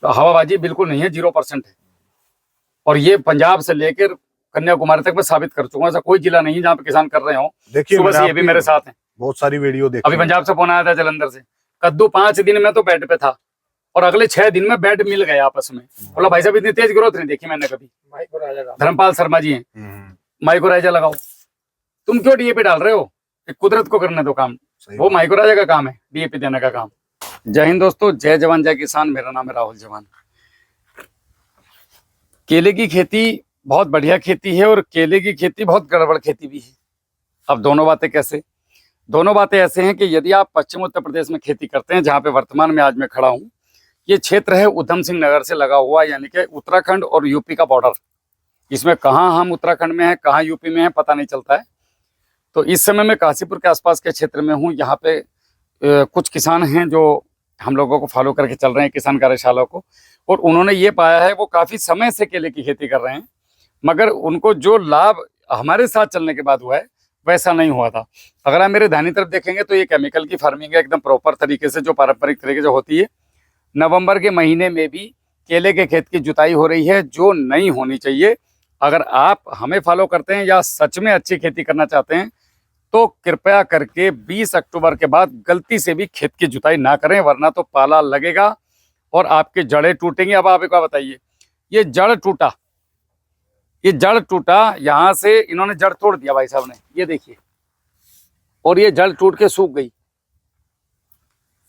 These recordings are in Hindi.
तो हवाबाजी बिल्कुल नहीं है, 0% है। और ये पंजाब से लेकर कन्याकुमारी तक मैं साबित कर चुका हूँ, ऐसा कोई जिला नहीं है जहाँ पे किसान कर रहे हो। देखिए सुबह से ये भी मेरे साथ हैं, बहुत सारी वीडियो देखी। अभी पंजाब से फोन आया था जलंधर से, कद्दू 5 दिन में तो बेड पे था और अगले 6 दिन में बेड मिल गए आपस में। बोला भाई साहब इतनी तेज ग्रोथ नहीं देखी मैंने कभी। धर्मपाल शर्मा जी हैं, माइक्रोराइजा लगाओ। तुम क्यों डीएपी डाल रहे हो? कुदरत को करने दो काम, वो माइक्रोराइजा का काम है, डीएपी देने का काम। जय हिंद दोस्तों, जय जवान जय किसान। मेरा नाम है राहुल जवान। केले की खेती बहुत बढ़िया खेती है और केले की खेती बहुत गड़बड़ खेती भी है। अब दोनों बातें कैसे? दोनों बातें ऐसे हैं कि यदि आप पश्चिम उत्तर प्रदेश में खेती करते हैं, जहां पे वर्तमान में आज मैं खड़ा हूं, ये क्षेत्र है उधम सिंह नगर से लगा हुआ, यानी कि उत्तराखंड और यूपी का बॉर्डर। इसमें कहाँ हम उत्तराखंड में हैं, कहाँ यूपी में है, पता नहीं चलता है। तो इस समय मैं काशीपुर के आसपास के क्षेत्र में हूँ। यहाँ पे कुछ किसान हैं जो हम लोगों को फॉलो करके चल रहे हैं, किसान कार्यशाला को, और उन्होंने ये पाया है, वो काफ़ी समय से केले की खेती कर रहे हैं, मगर उनको जो लाभ हमारे साथ चलने के बाद हुआ है वैसा नहीं हुआ था। अगर आप मेरे दाहिनी तरफ देखेंगे तो ये केमिकल की फार्मिंग है, एकदम प्रॉपर तरीके से, जो पारंपरिक तरीके से होती है। नवंबर के महीने में भी केले के खेत की जुताई हो रही है, जो नहीं होनी चाहिए। अगर आप हमें फॉलो करते हैं या सच में अच्छी खेती करना चाहते हैं तो कृपया करके 20 अक्टूबर के बाद गलती से भी खेत की जुताई ना करें, वरना तो पाला लगेगा और आपके जड़ें टूटेंगी। अब आप एक बात बताइए, ये जड़ टूटा, ये जड़ टूटा, यहां से इन्होंने जड़ तोड़ दिया भाई साहब ने, ये देखिए, और ये जड़ टूट के सूख गई।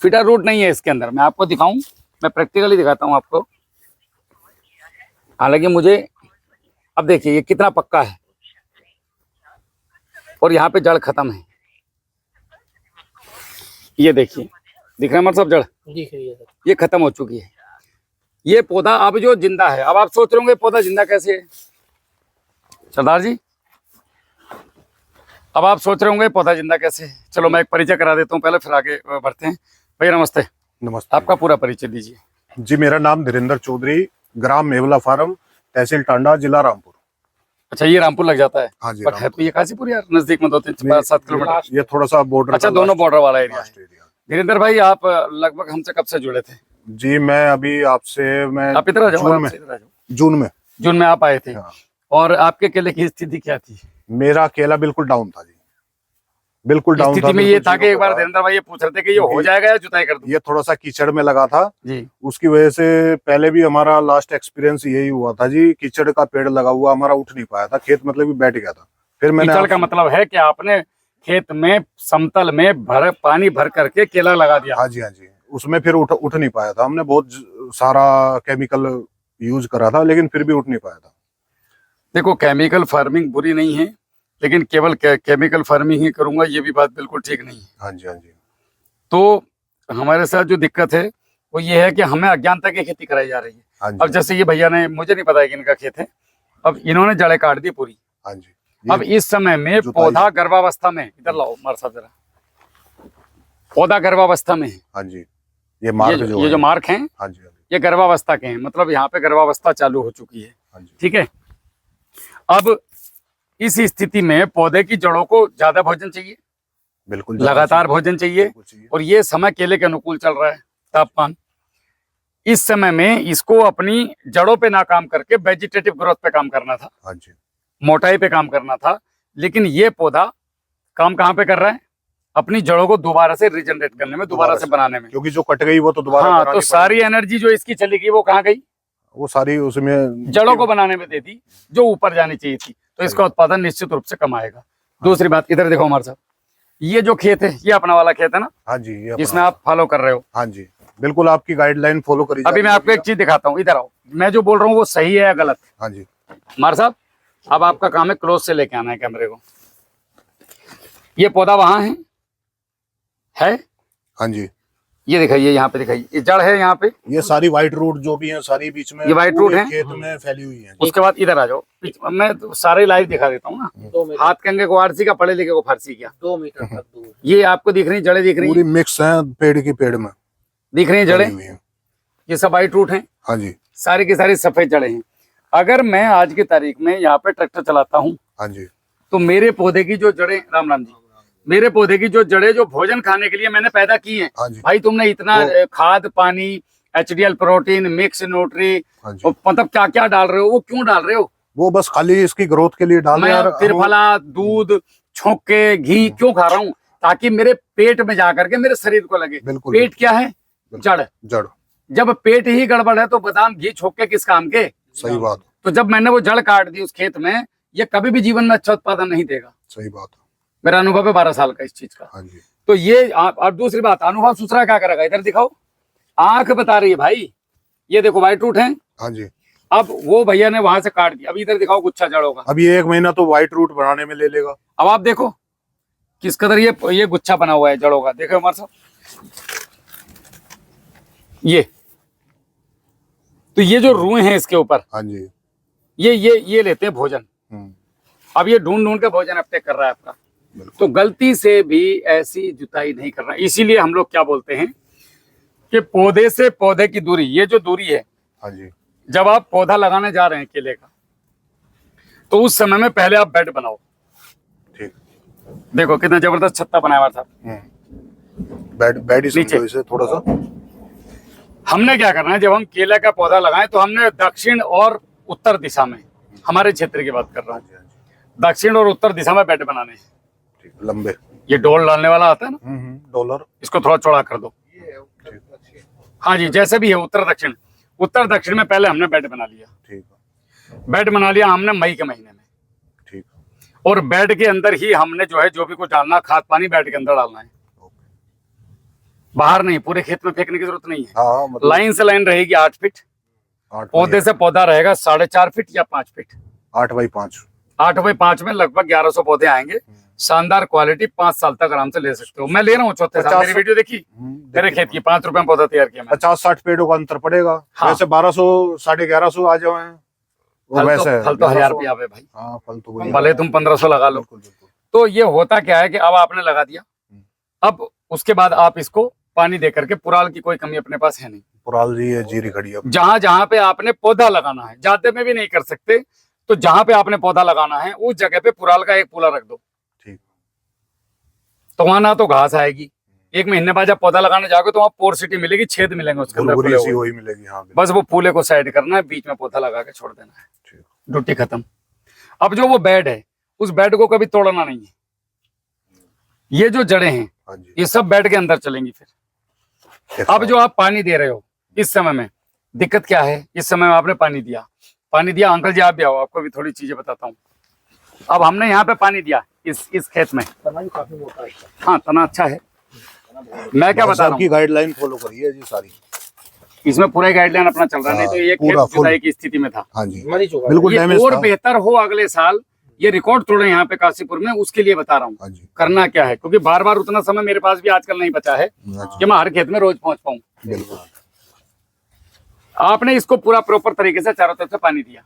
फिटा रूट नहीं है इसके अंदर। मैं आपको दिखाऊं, मैं प्रैक्टिकली दिखाता हूं आपको। हालांकि मुझे, अब देखिए ये कितना पक्का है और यहाँ पे जड़ खत्म है। ये देखिए, दिख रहा है मतलब जड़ दिख रही है, ये खत्म हो चुकी है। ये पौधा अब जो जिंदा है, अब आप सोच रहे होंगे पौधा जिंदा कैसे है सरदार जी? अब आप सोच रहे होंगे पौधा जिंदा कैसे है। चलो मैं एक परिचय करा देता हूँ पहले, फिर आगे बढ़ते हैं। भैया नमस्ते। नमस्ते। आपका पूरा परिचय दीजिए। जी, मेरा नाम धीरेन्द्र चौधरी, ग्राम मेवला फार्म, तहसील टांडा, जिला रामपुर। अच्छा, ये रामपुर लग जाता है? हाँ जी, बट है तो ये काशीपुर यार, नजदीक में 2-3-5-7 किलोमीटर। ये थोड़ा सा बॉर्डर। अच्छा, दोनों बॉर्डर वाला एरिया है। धीरेन्द्र भाई, आप लगभग हमसे कब से जुड़े थे? जी, मैं अभी आपसे, मैं आप इधर आ जाओ, जून में आप आए थे। हाँ। और आपके केले की स्थिति क्या थी? मेरा केला बिल्कुल डाउन था जी, बिल्कुल डाउन था। स्थिति में ये था कि एक बार धीरेन्द्र भाई ये पूछ रहे थे कि ये हो जाएगा या जुताई कर दूं? ये थोड़ा सा कीचड़ में लगा था जी, उसकी वजह से। पहले भी हमारा लास्ट एक्सपीरियंस यही हुआ था जी, कीचड़ का पेड़ लगा हुआ, हमारा उठ नहीं पाया था, खेत मतलब भी बैठ गया था। फिर मैंने, कीचड़ का मतलब है कि आपने खेत में समतल में पानी भर करके केला लगा दिया? हाँ जी, हाँ जी, उसमें फिर उठ नहीं पाया था। हमने बहुत सारा केमिकल यूज करा था, लेकिन फिर भी उठ नहीं पाया था। देखो, केमिकल फार्मिंग बुरी नहीं है, लेकिन केवल केमिकल फार्मिंग ही करूंगा ये भी बात बिल्कुल ठीक नहीं है। हाँ जी, हाँ जी। तो हमारे साथ जो दिक्कत है वो ये है कि हमें अज्ञानता की खेती कराई जा रही है। हाँ जी। अब जैसे ये भैया ने, मुझे नहीं पता है कि इनका खेत है, अब इन्होंने जड़ें काट दी पूरी। हाँ जी। अब इस समय में पौधा गर्भावस्था में, इधर लाओ मार साहब जरा, पौधा गर्भावस्था में है। हाँ जी, ये मार्क ये जो मार्क हैं, हाँ जी, ये गर्भावस्था के हैं, मतलब यहाँ पे गर्भावस्था चालू हो चुकी है। हाँ जी। ठीक है, अब इस स्थिति में पौधे की जड़ों को ज्यादा भोजन चाहिए, बिल्कुल लगातार भोजन चाहिए। और ये समय केले के अनुकूल चल रहा है, तापमान। इस समय में इसको अपनी जड़ों पे ना काम करके वेजिटेटिव ग्रोथ पे काम करना था। हाँ जी, मोटाई पे काम करना था। लेकिन ये पौधा काम कहाँ पे कर रहा है? अपनी जड़ों को दोबारा से रिजनरेट करने में, दोबारा से बनाने में। क्योंकि जो कट गई वो तो दोबारा, हाँ, तो सारी एनर्जी जो इसकी चली गई वो कहाँ गई? वो सारी उसमें जड़ों को बनाने में दे दी, जो ऊपर जानी चाहिए थी। तो इसका उत्पादन निश्चित रूप से कम आएगा। दूसरी बात, इधर देखो हमारे साहब, ये जो खेत है ये अपना वाला खेत है ना? हाँ जी, ये जिसमें आप फॉलो कर रहे हो? हाँ जी, बिल्कुल आपकी गाइडलाइन फॉलो करी। अभी मैं आपको एक चीज दिखाता हूँ, इधर आओ। मैं जो बोल रहा हूँ वो सही है या गलत? हाँ जी, मार साहब, अब आपका काम है क्लोज से लेके आना है कैमरे को। ये पौधा वहां है? हाँ जी, ये दिखाइए, यहाँ पे दिखाइए, ये जड़ है यहाँ पे। ये सारी व्हाइट रूट जो भी है, सारी बीच में ये व्हाइट रूट है, खेत में फैली हुई है। उसके बाद इधर आ जाओ, मैं तो सारे लाइव दिखा देता हूँ ना। 2 मीटर, हाथ कंगे को आरसी का, पढ़े लिखे को फारसी क्या? 2 मीटर तक दूर। ये आपको दिख रही जड़ें, दिख रही पूरी मिक्स है, पेड़ की पेड़ में दिख रही जड़ें। हुई है। ये सब व्हाइट रूट है, हाँ जी, सारी की सारी सफेद जड़ें हैं। अगर मैं आज की तारीख में यहाँ पे ट्रैक्टर चलाता हूँ हाँ जी, तो मेरे पौधे की जो जड़ें, राम राम जी, मेरे पौधे की जो जड़ें जो भोजन खाने के लिए मैंने पैदा की हैं, हाँ जी, भाई तुमने इतना खाद पानी HDL प्रोटीन, मिक्स न्यूट्री, हाँ जी। मतलब क्या क्या डाल रहे हो, वो क्यों डाल रहे हो? वो बस खाली इसकी ग्रोथ के लिए डाल रहे हैं मैं और त्रिफला, दूध, छोंके, घी क्यों खा रहा हूँ? ताकि मेरे पेट में जाकर के मेरे शरीर को लगे। बिल्कुल, पेट क्या है? जड़। जड़। जब पेट ही गड़बड़ है तो बादाम, घी, छोंके किस काम के? सही बात। तो जब मैंने वो जड़ काट दी उस खेत में, ये कभी भी जीवन में अच्छा उत्पादन नहीं देगा। सही बात। मेरा अनुभव है 12 साल का इस चीज का। हाँ जी। तो ये और दूसरी बात, अनुभव दूसरा क्या करेगा, इधर दिखाओ, आंख बता रही है भाई। ये देखो व्हाइट रूट है। हाँ जी। अब वो भैया ने वहां से काट दिया, अब इधर दिखाओ गुच्छा जड़ों का। अब ये 1 महीना तो व्हाइट रूट बनाने में ले लेगा। अब आप देखो किस कदर ये गुच्छा बना हुआ है जड़ों का, देखो हमारे साथ ये। तो ये जो रुए हैं इसके ऊपर, हाँ जी। ये लेते हैं भोजन। अब ये ढूंढ ढूंढ के भोजन अपने कर रहा है आपका। तो गलती से भी ऐसी जुताई नहीं करना। इसीलिए हम लोग क्या बोलते हैं कि पौधे से पौधे की दूरी, ये जो दूरी है, हाँ जी। जब आप पौधा लगाने जा रहे हैं केले का, तो उस समय में पहले आप बेड बनाओ। ठीक। देखो कितना जबरदस्त छत्ता बनाया हुआ था। बेड ही नीचे। समझो इसे थोड़ा सा। हमने क्या करना है, जब हम केले का पौधा लगाएं तो हमने दक्षिण और उत्तर दिशा में, हमारे क्षेत्र की बात कर रहा हूँ, दक्षिण और उत्तर दिशा में बेड बनाने हैं। ठीक, लंबे। ये डोल डालने वाला आता है ना, डॉलर। इसको थोड़ा चौड़ा कर दो। हाँ जी, जैसे भी है उत्तर दक्षिण। उत्तर दक्षिण में पहले हमने बेड बना लिया। ठीक। बेड बना लिया हमने मई के महीने में। ठीक। और बेड के अंदर ही हमने जो है जो भी कुछ डालना, खाद पानी बेड के अंदर डालना है, बाहर नहीं। पूरे खेत में फेंकने की जरूरत नहीं है। हाँ, मतलब लाइन से लाइन रहेगी 8 फीट, पौधे से पौधा रहेगा 4.5 फीट या 5 फीट। 8x5। 8x5 में लगभग 1100 पौधे आएंगे। शानदार क्वालिटी, 5 साल तक आराम से ले सकते हो। मैं ले रहा हूँ चौथे साल। मेरी वीडियो देखी मेरे खेत की, 5 रुपए में पौधा तैयार किया मैंने। 50-60 पेड़ों का अंतर पड़ेगा। हाँ। वैसे 1200 1150 आ जाए वो वैसे फल तो 1000 रुपया पे भाई। हाँ, फल तो वही। भले तुम 1500 लगा लो। तो ये होता क्या है कि अब आपने लगा दिया, अब उसके बाद आप इसको पानी दे करके, पुराल की कोई कमी अपने पास है नहीं। पुराल जी है, जीरी खड़ी है। जहां जहां पे आपने पौधा लगाना है, जाते में भी नहीं कर सकते, तो जहां पे आपने पौधा लगाना है उस जगह पे पुराल का एक पुला रख दो। ठीक। तो वहां ना तो घास आएगी। 1 महीने बाद जब पौधा लगाने जाओगे तो वहाँ पोरसिटी मिलेगी, छेद मिलेंगे उसके अंदर फूले हुए। वही मिलेगी। हाँ, बस वो फूले को साइड करना है, बीच में पौधा लगा के छोड़ देना है, ड्यूटी खत्म। अब जो वो बेड है, उस बेड को कभी तोड़ना नहीं है। ये जो जड़ें हैं, हाँ जी। ये सब बेड के अंदर चलेंगी। फिर अब जो आप पानी दे रहे हो इस समय में, दिक्कत क्या है, इस समय में आपने पानी दिया। अंकल जी आप भी आओ, आपको भी थोड़ी चीजें बताता हूँ। अब हमने यहाँ पे पानी दिया इस खेत में। काफी मोटा है। हाँ, तना अच्छा है। मैं क्या बता रहा हूँ, गाइडलाइन फॉलो करी है जी सारी। इसमें पूरा गाइडलाइन अपना चल रहा है। नहीं तो ये पूरा खेत जुताई की स्थिति में था। हाँ जी, बिल्कुल ये और बेहतर हो अगले साल, ये रिकॉर्ड तोड़े यहाँ पे काशीपुर में, उसके लिए बता रहा हूँ। हाँ जी। करना क्या है, क्योंकि बार बार उतना समय मेरे पास भी आजकल नहीं बचा है कि मैं हर खेत में रोज पहुंच पाऊँ। बिल्कुल। आपने इसको पूरा प्रॉपर तरीके से चारों तरफ से पानी दिया।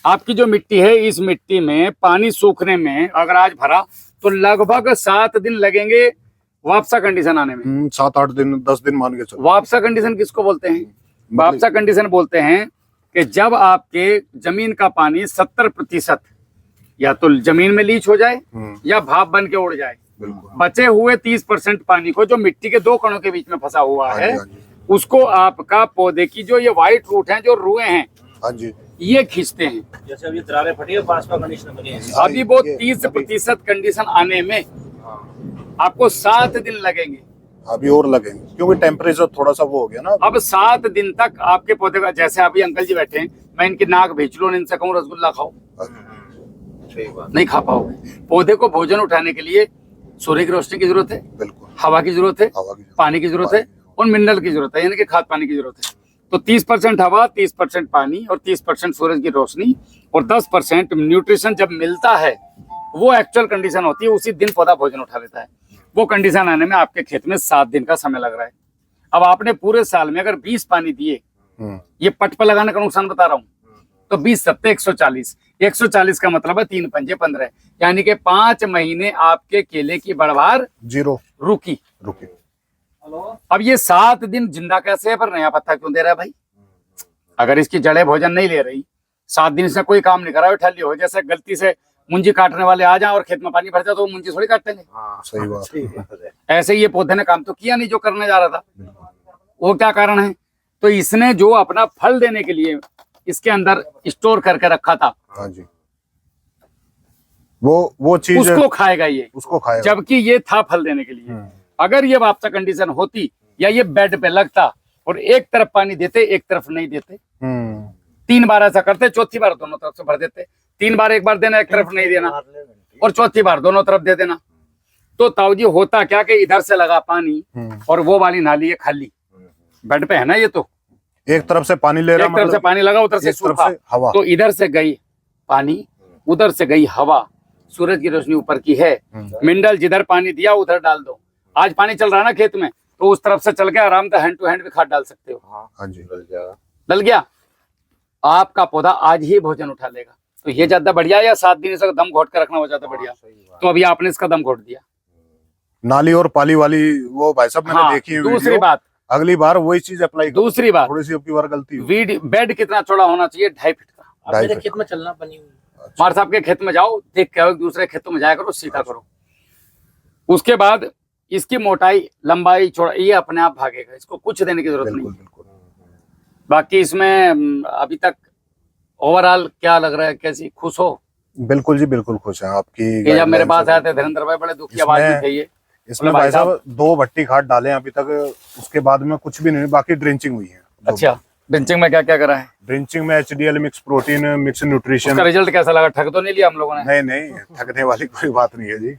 आपकी जो मिट्टी है, इस मिट्टी में पानी सूखने में अगर आज भरा तो लगभग 7 दिन लगेंगे वापसा कंडीशन आने में। 7-8 दिन 10 दिन मान के चलो। वापसा कंडीशन किसको बोलते हैं? वापसा कंडीशन बोलते हैं कि जब आपके जमीन का पानी 70% या तो जमीन में लीच हो जाए या भाप बन के उड़ जाए, बचे हुए 30% पानी को जो मिट्टी के 2 कणों के बीच में फंसा हुआ है, उसको आपका पौधे की जो ये व्हाइट रूट है, जो रुए हैं, हाँ जी, ये खींचते हैं। जैसे अभी दरारें फटी है, पास में कंडीशन बनी है। अभी वो 30% कंडीशन आने में आपको 7 दिन लगेंगे। अभी और लगेंगे क्योंकि टेम्परेचर थोड़ा सा वो हो गया ना। अब 7 दिन तक आपके पौधे का, जैसे अभी अंकल जी बैठे हैं, मैं इनकी नाक भेज लूं, इनसे कहूँ रसगुल्ला खाओ, नहीं खा पाओगे। पौधे को भोजन उठाने के लिए सूर्य की रोशनी की जरूरत है, बिल्कुल, हवा की जरूरत है, हवा की जरूरत, पानी की जरूरत है और मिनरल की जरूरत है, यानी कि खाद पानी की जरूरत है। तो 30% हवा, 30% पानी और 30% सूरज की रोशनी और 10% न्यूट्रिशन जब मिलता है, वो एक्चुअल कंडीशन होती है। उसी दिन पौधा भोजन उठा लेता है। वो कंडीशन आने में आपके खेत में 7 दिन का समय लग रहा है। अब आपने पूरे साल में अगर 20 पानी दिए, ये पट पर लगाने का नुकसान बता रहा हूँ, तो 20 सत्ते 140, 140 का मतलब है 3 पंजे 15, यानी कि 5 महीने आपके केले की बढ़वार जीरो रुकी। अब ये 7 दिन जिंदा कैसे है, पर नया पत्ता क्यों दे रहा है भाई? अगर इसकी जड़ें भोजन नहीं ले रही, 7 दिन से कोई काम नहीं करा, ठल्ली हो। जैसे गलती से मुंजी काटने वाले आ जाए और खेत में पानी भर जाए तो वो मुंजी थोड़ी काटेंगे। सही बात। ऐसे ही ये पौधे ने काम तो किया नहीं जो करने जा रहा था। वो क्या कारण है? तो इसने जो अपना फल देने के लिए इसके अंदर स्टोर करके रखा था, हाँ जी, वो चीज उसको खाएगा ये, उसको खाएगा। जबकि ये था फल देने के लिए। अगर ये वापसा कंडीशन होती या ये बेड पे लगता और एक तरफ पानी देते एक तरफ नहीं देते, 3 बार ऐसा करते, चौथी बार दोनों तरफ से भर देते, 3 बार एक बार देना एक तरफ नहीं देना और चौथी बार दोनों तरफ दे देना, तो ताऊ जी होता क्या कि इधर से लगा पानी और वो वाली नाली है खाली, बेड पे है ना ये, तो एक तरफ से पानी ले रहा, एक तरफ से पानी लगा, उधर से एक तरफ सूखा, से हवा, तो इधर से गई पानी उधर से गई हवा, सूरज की रोशनी ऊपर की है, मिनरल जिधर पानी दिया उधर डाल दो। आज पानी चल रहा है ना खेत में, तो उस तरफ से चल के आराम से हैंड टू हैंड भी खाद डाल सकते हो। हाँ जी, डल गया, आपका पौधा आज ही भोजन उठा लेगा। तो ये ज्यादा बढ़िया, या 7 दिन इसका दम घोट कर रखना हो जाता बढ़िया। तो अभी आपने इसका दम घोट दिया। नाली और पाली वाली वो भाई साहब मैंने देखी है दूसरी वीडियो। बात, अगली बार वही चीज अप्लाई करो। दूसरी बात, थोड़ी सी अब की बार गलती हो। बेड कितना चौड़ा होना चाहिए? 2.5 फीट का। अब मेरे खेत में चलना बनी हुई। मार साहब के खेत में जाओ, देख के आओ, दूसरे खेतों में जाया करो, सीखा करो। उसके बाद इसकी मोटाई, लंबाई, चौड़ाई ये अपने आप भागेगा, इसको कुछ देने की जरूरत नहीं। बिल्कुल। बाकी इसमें अभी तक ओवरऑल क्या लग रहा है, कैसी खुश हो? बिल्कुल जी, बिल्कुल खुश हैं आपकी। कि जब मेरे पास आए थे धीरेन्द्र भाई, बड़े दुखी आवाज में थे ये। इसमें भाई साहब 2 भट्टी खाद डाले अभी तक, उसके बाद में कुछ भी नहीं, बाकी ड्रिंचिंग हुई है। अच्छा, ड्रिंचिंग में क्या क्या करा है? ड्रिंचिंग में HDL mix protein mix nutrition. उसका रिजल्ट कैसा लगा? ठग तो नहीं लिया हम लोगों ने? नहीं, ठगने वाली कोई बात नहीं है जी।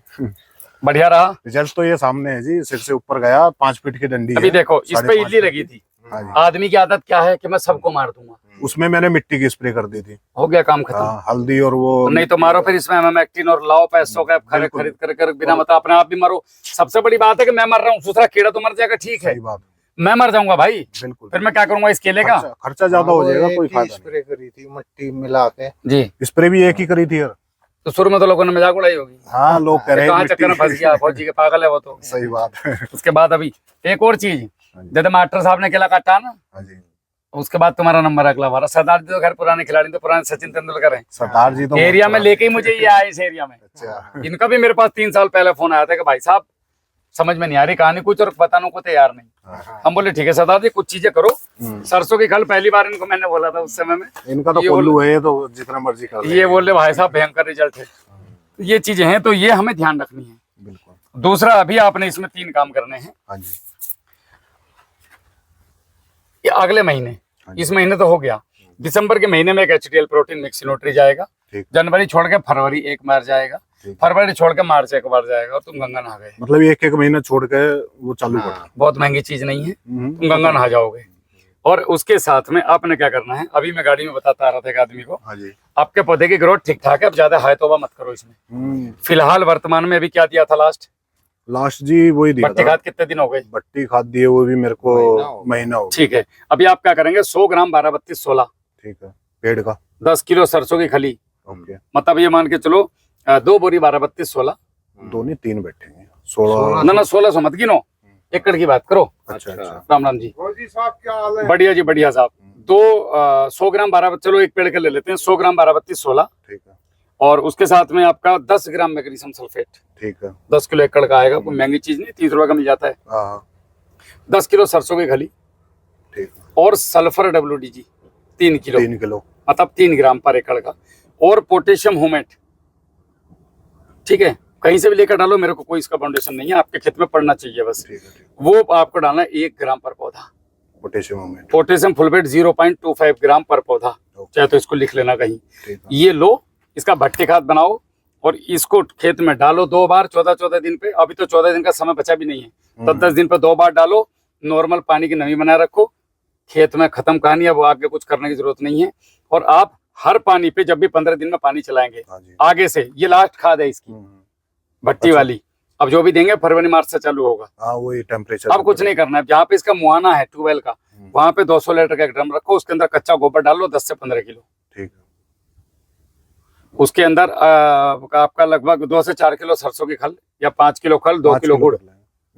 बढ़िया रहा। रिजल्ट तो ये सामने है जी, सिर से ऊपर गया, 5 फीट की डंडी अभी है। देखो, इस पे इल्ली लगी थी। हाँ जी। आदमी की आदत क्या है कि मैं सबको मार दूंगा। उसमें मैंने मिट्टी की स्प्रे कर दी थी। हो गया काम खत्म। हल्दी और वो नहीं तो मारो फिर इसमें एमामेक्टिन और लाओ पैसों का खरीद कर बिना मतलब अपने आप भी मरो। सबसे बड़ी बात है कि मैं मर रहा हूँ, दूसरा कीड़ा तो मर जाएगा, ठीक है, सही बात, मैं मर जाऊंगा भाई, बिल्कुल। फिर मैं क्या करूंगा इस केले का? खर्चा ज्यादा हो जाएगा, कोई फायदा स्प्रे करी थी मिट्टी मिला के जी। स्प्रे भी एक ही करी थी यार। तो शुरू में तो लोगों ने मजाक उड़ाई होगी। हाँ, लोग कह रहे हैं कहाँ चक्कर में फंस गया फौजी के, पागल है वो तो। सही बात है। उसके बाद अभी एक और चीज, जब मास्टर साहब ने केला काटा ना, हाँ जी, उसके बाद तुम्हारा नंबर अगला बार। सरदार जी तो खैर पुराने खिलाड़ी, तो पुराने सचिन तेंदुलकर हैं। सरदार जी तो एरिया में लेके ही मुझे ये आए इस एरिया में। अच्छा, इनका भी मेरे पास 3 साल पहले फोन आया था कि भाई साहब समझ में नहीं आ रही कहानी कुछ और बताने को तैयार नहीं। हम बोले ठीक है सरदार जी, कुछ चीजें करो। सरसों की खल पहली बार इनको मैंने बोला था उस समय में। इनका तो ये कोल्लू है, तो जितना मर्जी कर ले। ये बोले भाई साहब भयंकर रिजल्ट है। ये चीजें हैं, तो ये हमें ध्यान रखनी है। बिल्कुल। दूसरा, अभी आपने इसमें 3 काम करने हैं। हाँ जी, ये अगले महीने, इस महीने तो हो गया, दिसंबर के महीने में एक HDL प्रोटीन मिक्स न्यूट्री जाएगा। ठीक। जनवरी छोड़ के फरवरी एक बार जाएगा, फरवरी छोड़ के मार्च एक बार जाएगा, और तुम गंगा नहा गए। मतलब एक महीना छोड़ के वो चालू करना। बहुत महंगी चीज नहीं है, तुम गंगा नहा जाओगे। और उसके साथ में आपने क्या करना है, अभी मैं गाड़ी में बताता आ रहा था एक आदमी को, हाँ जी, आपके पौधे की ग्रोथ ठीक ठाक है, अब ज्यादा हाय तोबा मत करो इसमें। फिलहाल वर्तमान में अभी क्या दिया था लास्ट जी वही दिया भट्टी था। खाद कितने दिन हो गए? भट्टी खाद दिए वो भी मेरे को महीना हो गया। ठीक है, अभी आप क्या करेंगे, 100 ग्राम 12-32-16 ठीक है, पेड़ का 10 किलो सरसों की खली, ओके। मतलब ये मान के चलो 2 बोरी 12-32-16, 2 नहीं 3 बैठेंगे, 16। ना 1600 मत गिनो, एकड़ की बात करो। अच्छा। राम राम जी, साहब क्या हाल है? बढ़िया जी बढ़िया साहब। 100 ग्राम 12, चलो एक पेड़ के ले लेते हैं, 100 ग्राम 12-32-16, ठीक है, और उसके साथ में आपका 10 ग्राम मैग्नीशियम सल्फेट, ठीक है। 10 किलो एकड़ का आएगा, कोई महंगी चीज नहीं, 30 रुपए का मिल जाता है। हाँ, 10 किलो सरसों की खली, ठीक है। और सल्फर WDG 3 किलो, 3 किलो, मतलब 3 ग्राम पर एकड़ का, और पोटेशियम हुमेट, ठीक है, कहीं से भी लेकर डालो, मेरे को कोई इसका फाउंडेशन नहीं है, आपके खेत में पड़ना चाहिए बस। ठीक है, ठीक। वो आपको डालना है 1 ग्राम पर पौधा। पोटेशियम में, पोटेशियम फुलवेट 0.25 ग्राम पर पौधा, चाहे तो इसको लिख लेना कहीं। ठीक है। ये लो, इसका भट्टी खाद बनाओ और इसको खेत में डालो 2 बार 14-14 दिन पे। अभी तो 14 दिन का समय बचा भी नहीं है, 10-10 दिन पे 2 बार डालो। नॉर्मल पानी की नमी बनाए रखो, खेत में खत्म कहानी, अब आगे कुछ करने की जरूरत नहीं है। और आप हर पानी पे जब भी 15 दिन में पानी चलाएंगे हाँ जी। आगे से, ये लास्ट खाद है इसकी भट्टी वाली। अब जो भी देंगे फरवरी मार्च से चालू होगा। हाँ, वही टेम्परेचर। अब कुछ नहीं करना है, जहाँ पे इसका मुआना है ट्यूबवेल का, वहां पे 200 लीटर का एक ड्रम रखो, उसके अंदर कच्चा गोबर डाल लो 10 से 15 किलो। ठीक है। उसके अंदर आपका लगभग 2 से 4 किलो सरसों की खल, या 5 किलो खल, 2 किलो गुड़,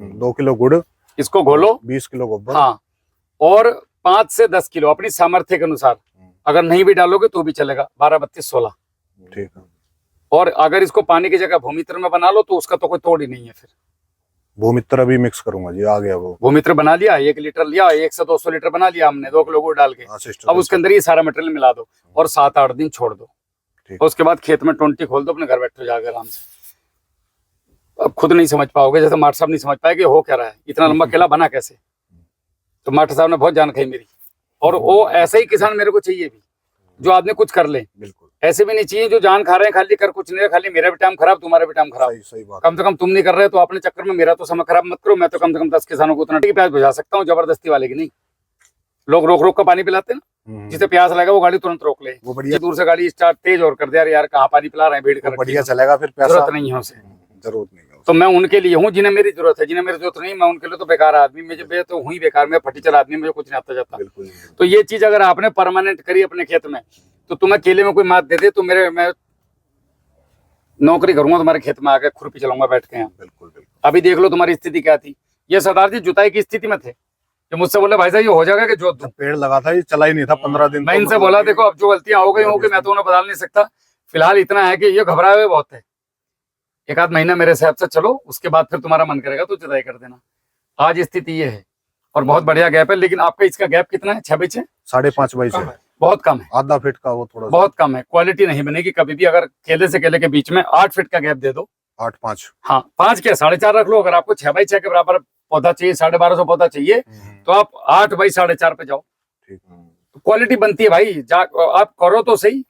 2 किलो गुड़, इसको घोलो। 20 किलो गोबर। हाँ, और 5 से 10 किलो अपनी सामर्थ्य के अनुसार, अगर नहीं भी डालोगे तो भी चलेगा, 12-32-16। ठीक है। और अगर इसको पानी की जगह भूमित्र में बना लो तो उसका तो कोई तोड़ ही नहीं है फिर। भूमित्र भी मिक्स करूंगा जी, आ गया वो। भूमित्र बना लिया, 1 लीटर लिया, 1 से 200 लीटर बना लिया हमने 2 किलो गुड़ डाल के। अब उसके अंदर ये सारा मटेरियल मिला दो और 7-8 दिन छोड़ दो। और उसके बाद खेत में 20 खोल दो, अपने घर बैठो जाकर आराम से। अब खुद नहीं समझ पाओगे, जैसे मास्टर साहब नहीं समझ पाए कि हो क्या रहा है, इतना लंबा केला बना कैसे। तो मास्टर साहब ने बहुत जान खाई मेरी। और वो ऐसे ही किसान मेरे को चाहिए भी, जो आदमी कुछ कर ले। बिल्कुल ऐसे भी नहीं चाहिए जो जान खा रहे हैं खाली, कर कुछ नहीं रहे, खाली मेरा भी टाइम खराब तुम्हारा भी टाइम खराब। सही बात। कम से कम तुम नहीं कर रहे तो अपने चक्कर में मेरा तो समय खराब मत करो। मैं तो कम से कम 10 किसानों को उतना प्याज बुझा सकता हूँ, जबरदस्ती वाले की नहीं। लोग रोक रोक का पानी पिलाते हैं ना, जिसे प्यास लगा वो गाड़ी तुरंत रोक ले। वो बढ़िया, दूर से गाड़ी स्टार्ट तेज और कर दिया, यार कहाँ पानी पिला रहे हैं, भीड़ कर बढ़िया चलेगा फिर, पैसा जरूरत नहीं है उसे। जरूरत नहीं है। तो मैं उनके लिए हूँ जिन्हें मेरी जरूरत है, जिन्हें मेरी जरूरत नहीं, मैं उनके लिए तो बेकार आदमी, मुझे तो हुई बेकार, मैं फटीचर आदमी, मुझे कुछ नहीं आता जाता। बिल्कुल। तो ये चीज अगर आपने परमानेंट करी अपने खेत में, तो तुम्हें केले में कोई मात दे दे तो मैं नौकरी करूंगा तुम्हारे खेत में आके, खुरपी चलाऊंगा बैठ के यहाँ। बिल्कुल। अभी देख लो तुम्हारी स्थिति क्या थी। ये सरदार जी जुताई की स्थिति में थे, जो मुझसे बोले भाई साहब ये हो जाएगा कि जोत दूं। पेड़ लगा था, ये चला ही नहीं था 15 दिन। मैं इनसे बोला देखो अब जो गलतियां हो गई होंगी मैं तो उन्हें बदल नहीं सकता, फिलहाल इतना है कि ये घबराए हुए बहुत है। 1 आध महीना मेरे हिसाब से चलो, उसके बाद फिर तुम्हारा मन करेगा तो जुताई कर देना। आज स्थिति ये है और बहुत बढ़िया गैप है। लेकिन आपका इसका गैप कितना है? 6x6, 5.5 बाई से बहुत कम है, आधा फीट का वो थोड़ा बहुत कम है। क्वालिटी नहीं बनेगी कभी भी। अगर केले से केले के बीच में 8 फीट का गैप दे दो, 8-5, हाँ 5 क्या 4.5 रख लो। अगर आपको 6x6 के बराबर पौधा चाहिए, 1250 पौधा चाहिए, तो आप 8x4.5 पे जाओ। तो क्वालिटी बनती है भाई, आप करो तो सही।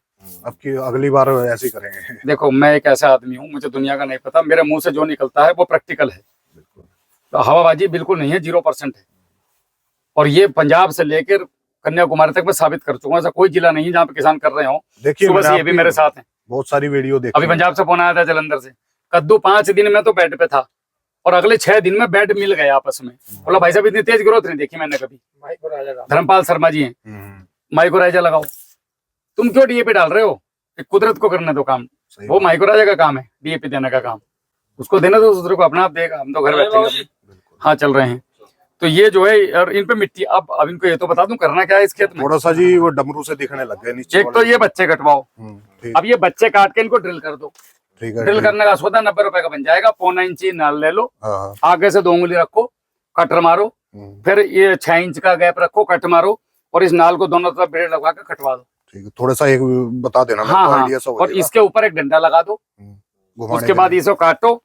अब की अगली बार ऐसे ही करेंगे। देखो मैं एक ऐसा आदमी हूँ, मुझे दुनिया का नहीं पता, मेरे मुंह से जो निकलता है वो प्रैक्टिकल है। तो हवाबाजी बिल्कुल नहीं है, 0% है। और ये पंजाब से लेकर कन्याकुमारी तक मैं साबित कर चुका हूँ, ऐसा कोई जिला नहीं है जहाँ पे किसान कर रहे हो। देखिए सुबह से ये भी मेरे साथ हैं, बहुत सारी वीडियो देखी। अभी पंजाब से फोन आया था जलंधर से, कद्दू 5 दिन में तो बेड पे था और अगले 6 दिन में बेड मिल गए आपस में। बोला भाई साहब इतनी तेज ग्रोथ नहीं देखी मैंने कभी। धर्मपाल शर्मा जी हैं, माइक्रोराइजा लगाओ। तुम क्यों डीएपी डाल रहे हो? कुदरत को करने दो काम, वो माइक्रोराइजा का काम है डीएपी देने का काम, उसको देने दो, दूसरे को अपना आप देगा। हम तो घर बैठे हाँ चल रहे हैं। तो ये जो है, और इन पे मिट्टी, अब इनको ये तो बता दूं करना क्या है इस खेत में। थोड़ा सा जी वो डमरू से दिखने लग गए नीचे। एक तो ये बच्चे कटवाओ, अब ये बच्चे काट के इनको ड्रिल कर दो। ठीक है, ड्रिल करने का सौदा 90 रुपए का बन जाएगा। 1.25 इंची नाल ले लो, आगे से 2 उंगली रखो, कटर मारो, फिर ये 6 इंच का गैप रखो, कट मारो, और इस नाल को दोनों तरफ ब्लेड लगा के कटवा दो। ठीक है, थोड़ा सा एक बता देना। हाँ हाँ, और इसके ऊपर एक डंडा लगा दो। उसके बाद इसको काटो,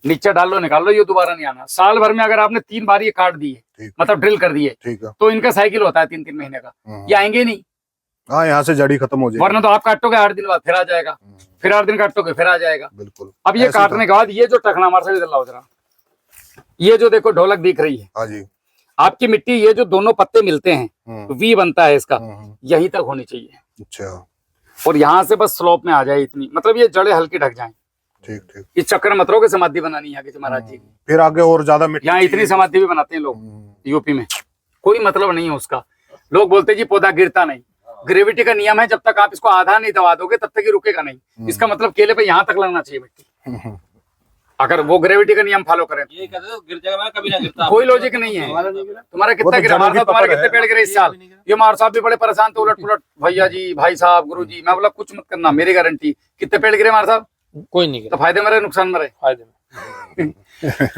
नीचे डाल लो, निकाल लो, ये दोबारा नहीं आना। साल भर में अगर आपने 3 बार ये काट दिए, मतलब ड्रिल कर दिए, तो इनका साइकिल होता है 3-3 महीने का, ये आएंगे नहीं। हाँ, यहाँ से जड़ी खत्म हो जाएगी, वरना तो आप काटोगे 8 दिन बाद फिर आ जाएगा, फिर 8 दिन काटोगे फिर आ जाएगा। बिल्कुल। अब ये काटने के बाद ये जो टखना हमारे से इधर लाओ जरा, ये जो देखो ढोलक दिख रही है, हाँ जी, आपकी मिट्टी, ये जो दोनों पत्ते मिलते हैं, वी बनता है इसका, यहीं तक होनी चाहिए। अच्छा, और यहाँ से बस स्लोप में आ जाए इतनी, मतलब ये जड़ें हल्की ढक जाएं। ठीक ठीक। इस चक्कर में मत रहो कि समाधि बनानी है कि महाराज जी की, फिर आगे और ज्यादा मिट्टी, यहाँ इतनी समाधि भी बनाते हैं लोग यूपी में, कोई मतलब नहीं है उसका। लोग बोलते हैं जी पौधा गिरता नहीं, ग्रेविटी का नियम है, जब तक आप इसको आधा नहीं दबा दोगे तब तक ये रुकेगा नहीं। इसका मतलब केले पे यहाँ तक लगना चाहिए मिट्टी, अगर वो ग्रेविटी का नियम फॉलो करें। ये कहते हो गिर जाएगा, कभी ना गिरता, कोई लॉजिक नहीं है। तुम्हारा कितना गिरा मार साहब, तुम्हारे कितने पेड़ गिरे इस साल? ये मार साहब भी बड़े परेशान थे, उलट पुलट, भैया जी, भाई साहब, गुरु जी, मैं बोला कुछ मत करना, मेरी गारंटी। कितने पेड़ गिरे मार साहब? कोई नहीं गिरा। तो फायदे में रहे नुकसान में रहे? फायदे में।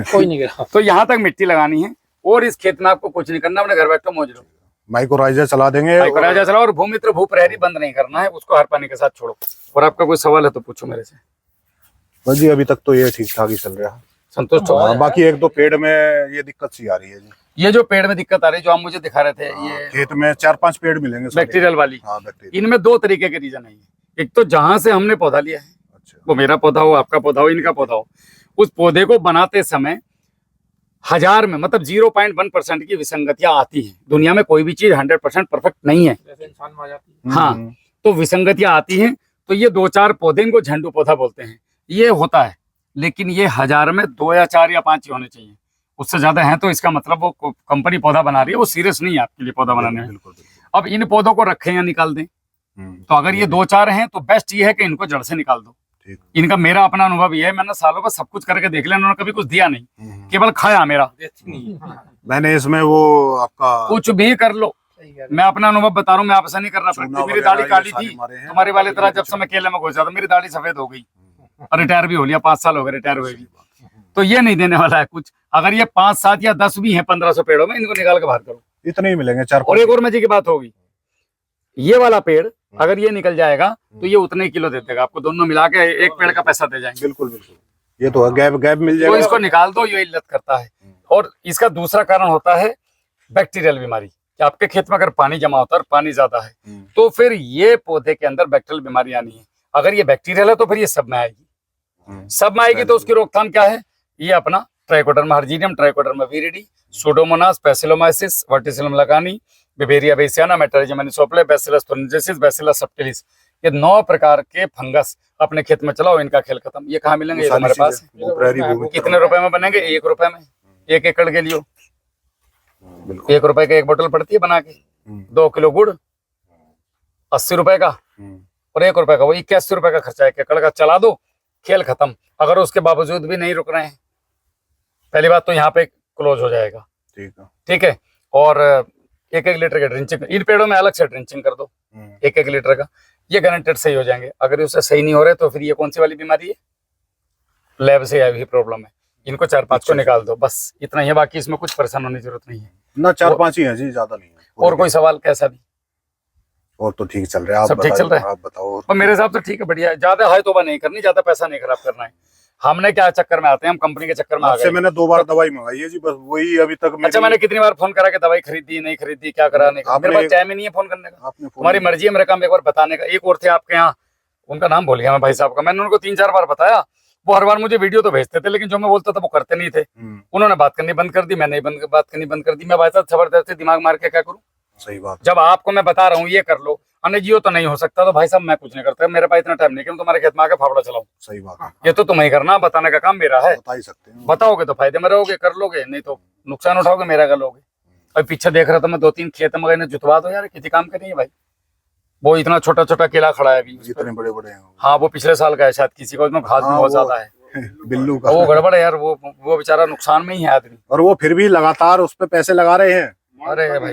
कोई नहीं गिरा। तो यहाँ तक मिट्टी लगानी है और इस खेत में आपको कुछ नहीं करना, अपने घर बैठो मौज लो। माइक्रोराइजा चला देंगे, माइक्रोराइजा चलाओ और भूमित्र भू प्रहरी बंद नहीं करना है, उसको हर पानी के साथ छोड़ो। और आपका कोई सवाल है तो पूछो मेरे से। बस जी अभी तक तो ये ठीक ठाक ही चल रहा है, संतुष्ट हो? बाकी एक दो पेड़ में ये दिक्कत सी आ रही है जी। ये जो पेड़ में दिक्कत आ रही है, जो आप मुझे दिखा रहे थे, ये खेत में 4-5 पेड़ मिलेंगे बैक्टीरियल वाली। हाँ, बैक्टीरियल। इनमें 2 तरीके के रीजन है। एक तो जहां से हमने पौधा लिया है, अच्छा, वो मेरा पौधा हो, आपका पौधा हो, इनका पौधा हो, उस पौधे को बनाते समय 1000 में मतलब 0.1% की विसंगतियां आती हैं। दुनिया में कोई भी चीज 100% परफेक्ट नहीं है, जैसे इंसान में आ जाती है। हाँ, तो विसंगतियां आती हैं। तो ये 2-4 पौधे, इनको झंडू पौधा बोलते हैं, ये होता है। लेकिन ये 1000 में 2 या 4 या 5 ही होने चाहिए, उससे ज्यादा है तो इसका मतलब वो कंपनी पौधा बना रही है, वो सीरियस नहीं है आपके लिए पौधा बनाने में। अब इन पौधों को रखें या निकाल दें, तो अगर ये 2-4 हैं तो बेस्ट ये है कि इनको जड़ से निकाल दो। इनका मेरा अपना अनुभव ये है, मैंने सालों का सब कुछ करके देख लिया, इन्होंने कभी कुछ दिया नहीं, केवल खाया मेरा। मैंने इसमें वो आपका कुछ भी कर लो, मैं अपना अनुभव बता रहा हूँ, मैं आपसे नहीं कर रहा। मेरी दाढ़ी काली थी तुम्हारे वाले तरह, जब से मैं केले में घुसा था मेरी दाढ़ी सफेद हो गई और रिटायर भी हो लिया, 5 साल हो गए रिटायर हुए भी। तो ये नहीं देने वाला है कुछ। अगर ये 5, 7 या 10 भी हैं 1500 पेड़ों में, इनको निकाल के बाहर करो, इतने ही मिलेंगे 4, और एक और मजे की बात होगी, ये वाला पेड़ अगर ये निकल जाएगा तो ये उतने ही किलो दे देगा आपको, दोनों मिला के एक पेड़ का पैसा दे जाएंगे। बिल्कुल बिल्कुल, ये तो गैप गैप मिल तो जाएगा। इसको निकाल दो, ये इल्लत करता है। और इसका दूसरा कारण होता है बैक्टीरियल बीमारी, कि आपके खेत में अगर पानी जमा होता है और पानी ज्यादा है तो फिर ये पौधे के अंदर बैक्टीरियल बीमारी आनी है। अगर ये बैक्टीरियल है तो फिर ये सब में आएगी, सब में आएगी। तो उसकी रोकथाम क्या है? ये अपना ट्राइकोडर्मा हर्जिनियम, ट्राइकोडर्मा विरिडी, सूडोमोनास, बैसिलोमाइसिस, वर्टिसिलम लगानी, बिवेरिया बेसियाना, मेटरिजियम एनिसोप्ले, बैसिलस थोरनजेसिस, बैसिलस सब्टिलिस, ये 9 प्रकार के फंगस अपने खेत में चलाओ, इनका खेल खत्म। ये कहाँ मिलेंगे? ये हमारे पास है। कितने रुपए में बनेंगे? 1 रुपए में, 1 एकड़ के लिए 1 रुपए का 1 बोतल पड़ती है बना के। 2 किलो गुड़ 80 रुपए का, और 1 रुपए का, वो 81 रुपए का खर्चा है 1 एकड़ का। चला दो, खेल खत्म। अगर उसके बावजूद भी नहीं रुक रहे हैं, पहली बात तो यहाँ पे क्लोज हो जाएगा। ठीक है। और 1-1 लीटर के ड्रिंचिंग, इन पेड़ों में अलग से ड्रिंचिंग कर दो 1-1 लीटर का, ये गारंटेड सही हो जाएंगे। अगर उससे सही नहीं हो रहे तो फिर ये कौन सी वाली बीमारी है? लैब से आई हुई प्रॉब्लम है। इनको 4-5 को निकाल दो, बस इतना ही है। बाकी इसमें कुछ परेशान होने की जरूरत नहीं है ना, 4-5 ही है जी, ज्यादा नहीं है। और कोई सवाल कैसा भी? और तो ठीक चल रहा है, सब ठीक चल रहा है। आप बताओ। और मेरे हिसाब से ठीक है, बढ़िया है। ज्यादा हाई तोबा नहीं करनी, ज्यादा पैसा नहीं खराब करना है। हमने क्या चक्कर में आते हैं, हम कंपनी के चक्कर में आ गए। मैंने 2 बार दवाई मंगाई है जी, बस वही अभी तक। अच्छा, मैंने कितनी बार फोन करा कि दवाई खरीदी नहीं खरीदी, क्या करा नहीं करा? मेरे पास टाइम ही नहीं है फोन करने का। तुम्हारी मर्जी है, मेरा काम एक बार बताने का। एक और थे आपके यहाँ, उनका नाम भूल गया मैं, भाई साहब का। मैंने उनको 3-4 बार बताया, वो हर बार मुझे वीडियो तो भेजते थे, लेकिन जो मैं बोलता था वो करते नहीं थे। उन्होंने बात करनी बंद कर दी, मैंने बात करनी बंद कर दी। मैं भाई साहब जबरदस्ती दिमाग मार के क्या करूँ? सही बात। जब आपको मैं बता रहा हूँ ये कर लो, अन्य जियो तो नहीं हो सकता, तो भाई साहब मैं कुछ नहीं करता। मेरे पास इतना टाइम नहीं कि मैं तुम्हारे खेत में आके फावड़ा चलाऊं। सही बात है। ये तो तुम्हें करना, बताने का काम मेरा है। बता ही सकते हैं। बताओगे तो फायदे में रहोगे, कर लोगे, नहीं तो नुकसान उठाओगे, मेरा कर लोगे। और पीछे देख रहा था मैं, 2-3 खेत में गए, जुतवा दो यार, किसी काम के नहीं है भाई। वो इतना छोटा छोटा केला खड़ा है अभी, इतने बड़े बड़े हैं। हाँ, वो पिछले साल का है शायद किसी का, उसमें घास भी बहुत ज्यादा है। बिल्लू का वो गड़बड़ है यार, वो बेचारा नुकसान में ही है आदमी। और वो फिर भी लगातार उस पे पैसे लगा रहे हैं। अरे भाई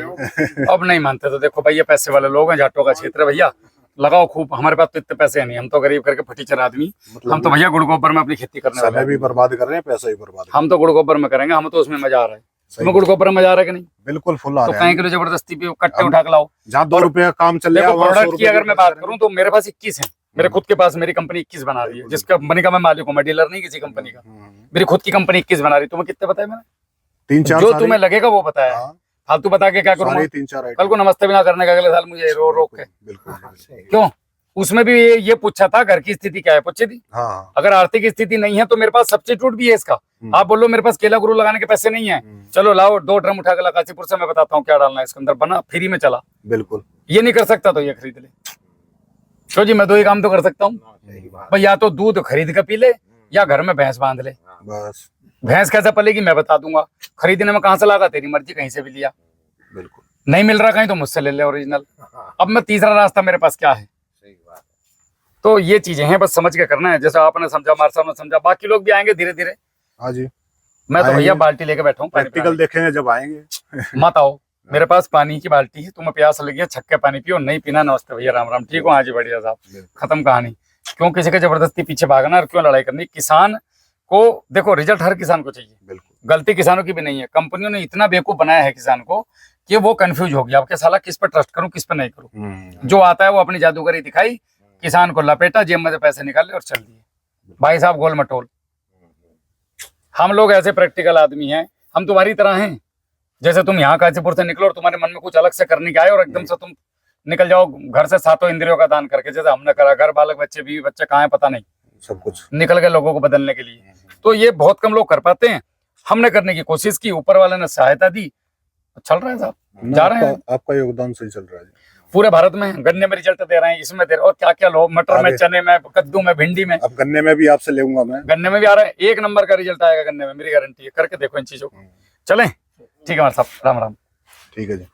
अब नहीं मानते तो देखो भाई, ये पैसे वाले लोग हैं, जाटों का क्षेत्र है भैया, लगाओ खूब। हमारे पास तो इतने पैसे नहीं, हम तो गरीब करके फटीचर आदमी। हम तो भैया गुड़ गोबर में अपनी खेती करने वाले समय भी बर्बाद कर रहे हैं, पैसा भी बर्बाद। हम तो गुड़ गोबर में करेंगे, हम तो उसमें मजा आ रहा है। तुम्हें गुड़ गोबर में मजा आ रहा है कि नहीं? बिल्कुल फुल आ तो रहा है। कहीं किलो जबरदस्ती पे कट्टे उठा के लाओ। जहाँ 2 रुपए का काम चल रहा है, प्रोडक्ट की अगर मैं बात करूं तो मेरे पास 21 है। मेरे खुद के पास मेरी कंपनी 21 बना रही है, जिस कंपनी का मैं मालिक हूँ, मैं डीलर नहीं किसी कंपनी का। मेरी खुद की कंपनी 21 बना रही। तुम्हें कितने बताया मैंने? 3-4 जो तुम्हें लगेगा वो बताया। फालतू बता के क्या करूंगा? 3-4 कल को नमस्ते भी ना करने का अगले साल मुझे रोक के। बिल्कुल। क्यों? उसमें भी ये पूछा था घर की स्थिति क्या है, पूछी थी। हाँ। अगर आर्थिक स्थिति नहीं है तो मेरे पास सब्स्टिट्यूट भी है इसका। आप बोलो मेरे पास केला गुरु लगाने के पैसे नहीं है, चलो लाओ 2 ड्रम उठा के लकासीपुर से, मैं बताता हूँ क्या डालना है इसके अंदर, बना फ्री में चला। बिल्कुल। ये नहीं कर सकता तो ये खरीद ले। क्यों जी, मैं 2 ही काम तो कर सकता हूँ भाई, या तो दूध खरीद के पी ले या घर में भैंस बांध ले। बस। भैंस कैसे पलेगी मैं बता दूंगा। खरीदने में कहाँ से लागा, तेरी मर्जी, कहीं से भी लिया। बिल्कुल। नहीं मिल रहा कहीं तो मुझसे ले ले ओरिजिनल। अब मैं तीसरा रास्ता मेरे पास क्या है? तो ये चीजें हैं, बस समझ के करना है। जैसा आपने समझा, मार साहब ने समझा, बाकी लोग भी आएंगे धीरे धीरे। हाँ जी, मैं तो भैया बाल्टी लेके बैठा हूँ, प्रैक्टिकल देखेंगे जब आएंगे। मत आओ, मेरे पास पानी की बाल्टी है, तुम्हें प्यास लगी है छक्के पानी पियो, नहीं पीना नमस्ते भैया, राम राम, ठीक हो? हाँ जी बढ़िया साहब, खत्म कहानी। क्यों किसी के जबरदस्ती पीछे भागना और क्यों लड़ाई करनी? किसान को देखो, रिजल्ट हर किसान को चाहिए। बिल्कुल। गलती किसानों की भी नहीं है, कंपनियों ने इतना बेवकूफ बनाया है किसान को कि वो कंफ्यूज हो गया। अब के साला किस पर ट्रस्ट करूं, किस पर नहीं करूं। जो आता है वो अपनी जादूगरी दिखाई, किसान को लपेटा, जेब में से पैसे निकाले और चल दिए भाई साहब गोल मटोल। हम लोग ऐसे प्रैक्टिकल आदमी हैं, हम तुम्हारी तरह हैं। जैसे तुम यहाँ काशीपुर से निकलो और तुम्हारे मन में कुछ अलग से करने के आए और एकदम से तुम निकल जाओ घर से 7 इंद्रियों का दान करके, जैसे हमने करा। घर बालक बच्चे बीवी बच्चे कहाँ है पता नहीं, सब कुछ निकल गए लोगों को बदलने के लिए। तो ये बहुत कम लोग कर पाते हैं। हमने करने की कोशिश की, ऊपर वाले ने सहायता दी, चल रहा है साहब, जा रहे हैं। आपका योगदान सही चल रहा है पूरे भारत में। गन्ने में रिजल्ट दे रहे हैं, इसमें दे रहे हैं, और क्या क्या लो, मटर में, चने में, कद्दू में, भिंडी में। अब गन्ने में भी आपसे लेऊंगा मैं। गन्ने में भी आ रहा है, 1 नंबर का रिजल्ट आएगा गन्ने में, मेरी गारंटी है। करके देखो इन चीजों को। चलें, ठीक है हमारे साहब, राम राम। ठीक है जी।